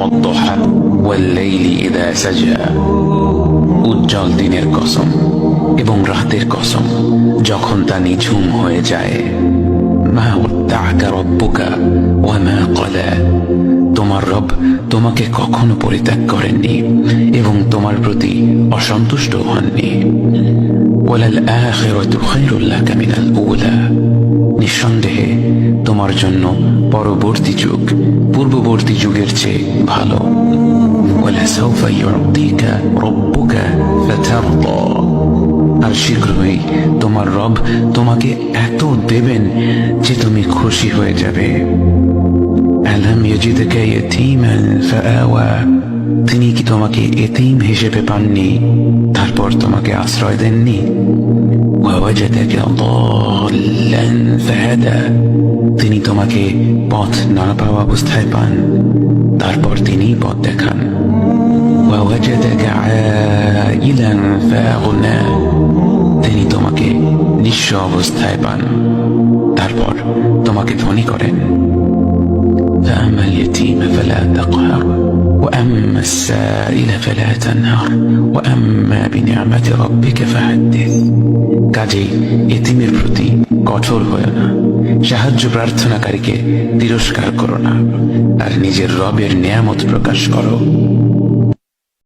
والضحى والليل إذا سجى উজ্জ্বল দিনের কসম এবং রাতের কসম যখন তা নিঝুম হয়ে যায়। মা ওয়াদ্দাআকা রাব্বুকা ওয়া মা ক্বালা, তোমার রব তোমাকে কখনো পরিত্যাগ করেননি এবং তোমার প্রতি অসন্তুষ্ট হননি। ওয়ালাল আখিরাতু খায়রুল লাকা মিনাল উলা, নিঃসন্দেহে তোমার জন্য পরবর্তী যুগ পূর্ববর্তী যুগের চেয়ে ভালো। ওয়ালাসাউফা ইউতিকা রাব্বুকা ফাতারদা, আর শীঘ্রই তোমার রব তোমাকে এত দেবেন যে তুমি খুশি হয়ে যাবে। আলাম ইয়াজিদকা ইয়াতীমান ফাআওয়া, তিনি কি তোমাকে এতিম হিসেবে পাননি তারপর তোমাকে আশ্রয় দেননি? ওয়াওয়াজাদাকা দাল্লান ফাহাদা, তিনি তোমাকে পথ না পাওয়া অবস্থায় পান তারপর তিনি পথ দেখান। ওয়াওয়াজাদাকা আইলান ফাআগনা, তিনি তোমাকে নিঃস্ব অবস্থায় পান তারপর তোমাকে ধনী করেন। فأما اليتيم فلا تقهر وأما السائل فلا تنهر وأما بنعمة ربك فحدث, কাজেই এতিমের প্রতি কঠোর হয়ো না, সাহায্য প্রার্থনাকারীকে তিরস্কার করো না, আর নিজের রবের নিয়ামত প্রকাশ করো।